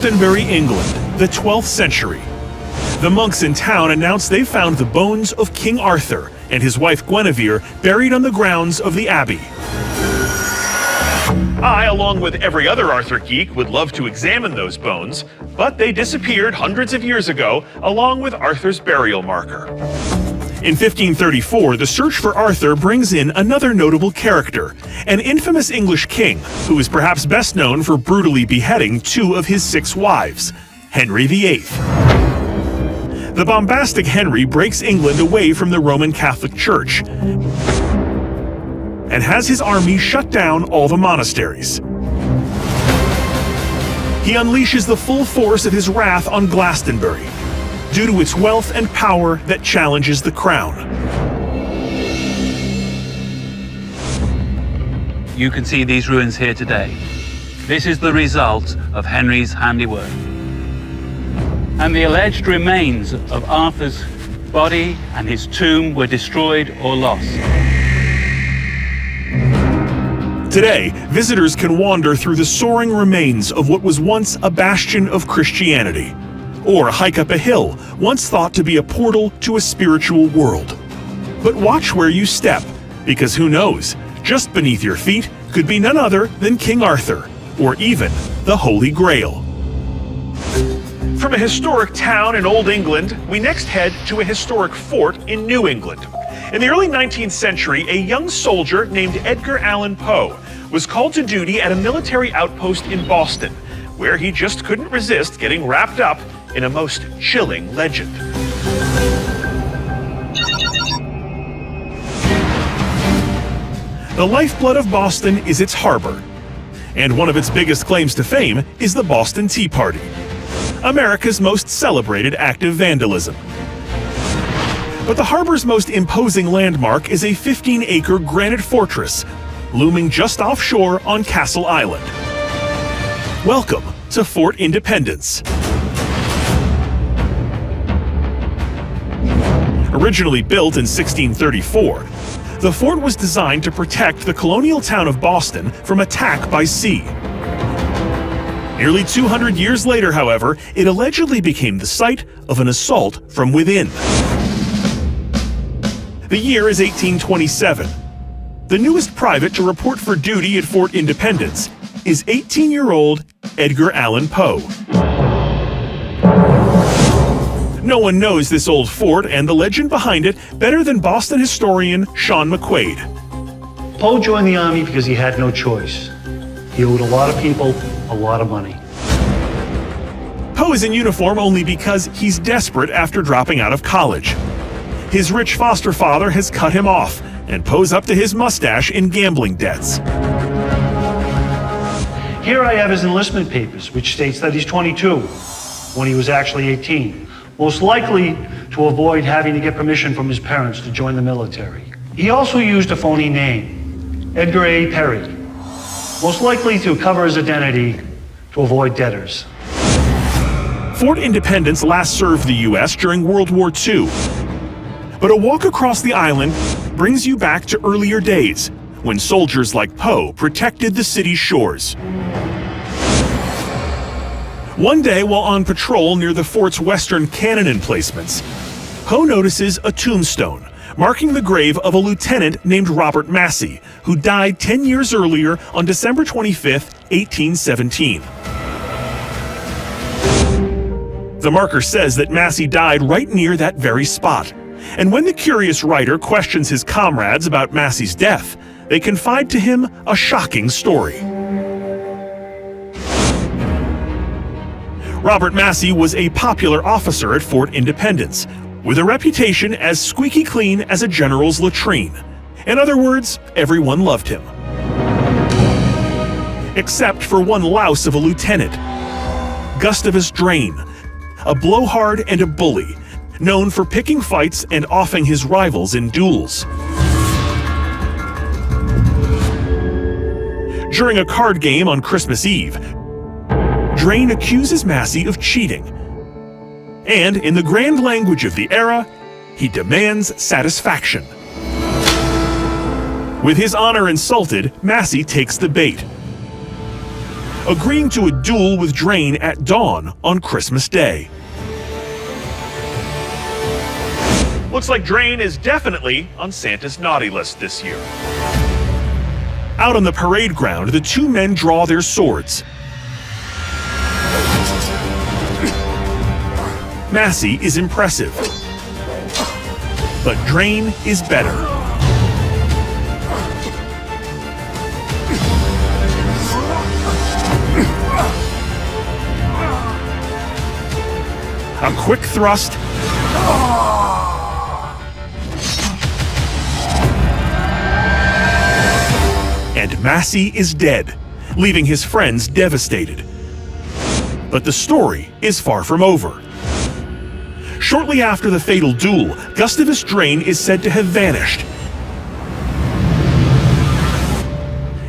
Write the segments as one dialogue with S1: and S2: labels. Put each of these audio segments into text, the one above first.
S1: Glastonbury, England, the 12th century. The monks in town announced they found the bones of King Arthur and his wife Guinevere buried on the grounds of the abbey. I, along with every other Arthur geek, would love to examine those bones, but they disappeared hundreds of years ago, along with Arthur's burial marker. In 1534, the search for Arthur brings in another notable character, an infamous English king who is perhaps best known for brutally beheading 2 of his 6 wives, Henry VIII. The bombastic Henry breaks England away from the Roman Catholic Church and has his army shut down all the monasteries. He unleashes the full force of his wrath on Glastonbury, due to its wealth and power that challenges the crown.
S2: You can see these ruins here today. This is the result of Henry's handiwork. And the alleged remains of Arthur's body and his tomb were destroyed or lost.
S1: Today, visitors can wander through the soaring remains of what was once a bastion of Christianity, or hike up a hill once thought to be a portal to a spiritual world. But watch where you step, because who knows, just beneath your feet could be none other than King Arthur, or even the Holy Grail. From a historic town in Old England, we next head to a historic fort in New England. In the early 19th century, a young soldier named Edgar Allan Poe was called to duty at a military outpost in Boston, where he just couldn't resist getting wrapped up in a most chilling legend. The lifeblood of Boston is its harbor, and one of its biggest claims to fame is the Boston Tea Party, America's most celebrated act of vandalism. But the harbor's most imposing landmark is a 15-acre granite fortress looming just offshore on Castle Island. Welcome to Fort Independence. Originally built in 1634, the fort was designed to protect the colonial town of Boston from attack by sea. Nearly 200 years later, however, it allegedly became the site of an assault from within. The year is 1827. The newest private to report for duty at Fort Independence is 18-year-old Edgar Allan Poe. No one knows this old fort and the legend behind it better than Boston historian Sean McQuaid.
S3: Poe joined the Army because he had no choice. He owed a lot of people a lot of money.
S1: Poe is in uniform only because he's desperate after dropping out of college. His rich foster father has cut him off, and Poe's up to his mustache in gambling debts.
S3: Here I have his enlistment papers, which states that he's 22, when he was actually 18. Most likely to avoid having to get permission from his parents to join the military. He also used a phony name, Edgar A. Perry, most likely to cover his identity to avoid debtors.
S1: Fort Independence last served the U.S. during World War II. But a walk across the island brings you back to earlier days, when soldiers like Poe protected the city's shores. One day, while on patrol near the fort's western cannon emplacements, Poe notices a tombstone marking the grave of a lieutenant named Robert Massey, who died 10 years earlier on December 25, 1817. The marker says that Massey died right near that very spot, and when the curious writer questions his comrades about Massey's death, they confide to him a shocking story. Robert Massey was a popular officer at Fort Independence, with a reputation as squeaky clean as a general's latrine. In other words, everyone loved him. Except for one louse of a lieutenant, Gustavus Drane, a blowhard and a bully, known for picking fights and offing his rivals in duels. During a card game on Christmas Eve, Drane accuses Massey of cheating, and in the grand language of the era, he demands satisfaction. With his honor insulted, Massey takes the bait. agreeing to a duel with Drain at dawn on Christmas Day. Looks like Drain is definitely on Santa's naughty list this year. Out on the parade ground, the two men draw their swords. Massey is impressive, but Drain is better. A quick thrust, and Massey is dead, leaving his friends devastated. But the story is far from over. Shortly after the fatal duel, Gustavus Drain is said to have vanished.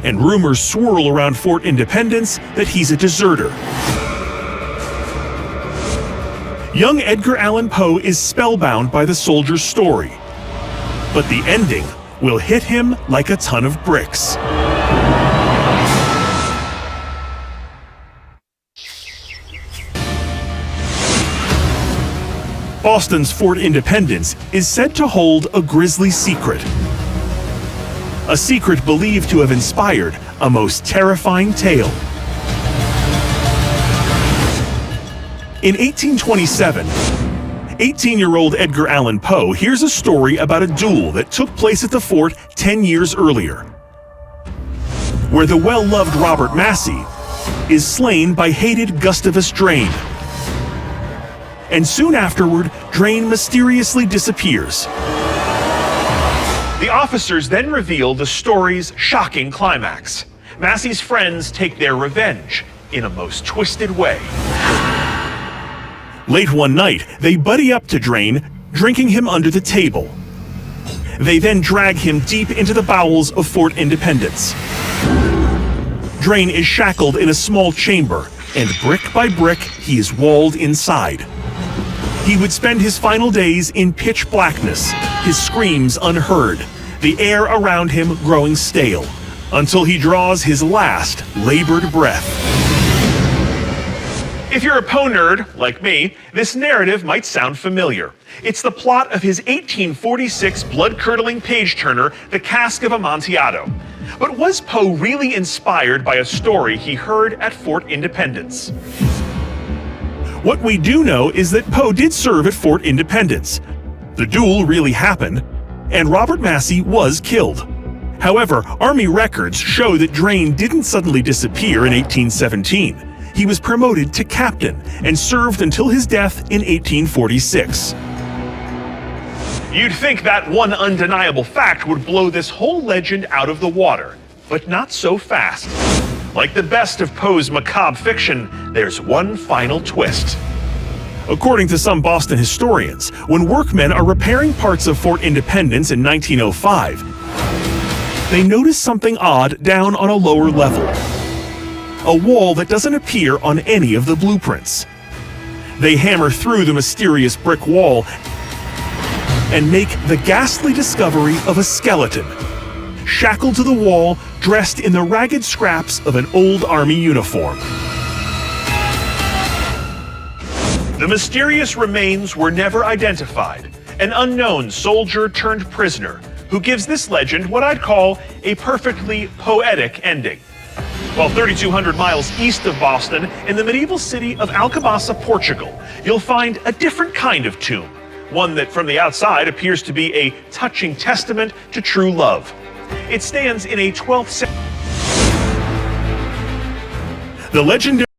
S1: And rumors swirl around Fort Independence that he's a deserter. Young Edgar Allan Poe is spellbound by the soldier's story. But the ending will hit him like a ton of bricks. Boston's Fort Independence is said to hold a grisly secret. A secret believed to have inspired a most terrifying tale. In 1827, 18-year-old Edgar Allan Poe hears a story about a duel that took place at the fort 10 years earlier, where the well-loved Robert Massey is slain by hated Gustavus Drain. And soon afterward, Drain mysteriously disappears. The officers then reveal the story's shocking climax. Massey's friends take their revenge in a most twisted way. Late one night, they buddy up to Drain, drinking him under the table. They then drag him deep into the bowels of Fort Independence. Drain is shackled in a small chamber, and brick by brick, he is walled inside. He would spend his final days in pitch blackness, his screams unheard, the air around him growing stale, until he draws his last labored breath. If you're a Poe nerd, like me, this narrative might sound familiar. It's the plot of his 1846 blood-curdling page-turner, The Cask of Amontillado. But was Poe really inspired by a story he heard at Fort Independence? What we do know is that Poe did serve at Fort Independence. The duel really happened, and Robert Massey was killed. However, Army records show that Drain didn't suddenly disappear in 1817. He was promoted to captain and served until his death in 1846. You'd think that one undeniable fact would blow this whole legend out of the water, but not so fast. Like the best of Poe's macabre fiction, there's one final twist. According to some Boston historians, when workmen are repairing parts of Fort Independence in 1905, they notice something odd down on a lower level. A wall that doesn't appear on any of the blueprints. They hammer through the mysterious brick wall and make the ghastly discovery of a skeleton, shackled to the wall, dressed in the ragged scraps of an old army uniform. The mysterious remains were never identified. An unknown soldier turned prisoner who gives this legend what I'd call a perfectly poetic ending. While 3,200 miles east of Boston, in the medieval city of Alcobaça, Portugal, you'll find a different kind of tomb, one that from the outside appears to be a touching testament to true love. It stands in a 12th century. The legendary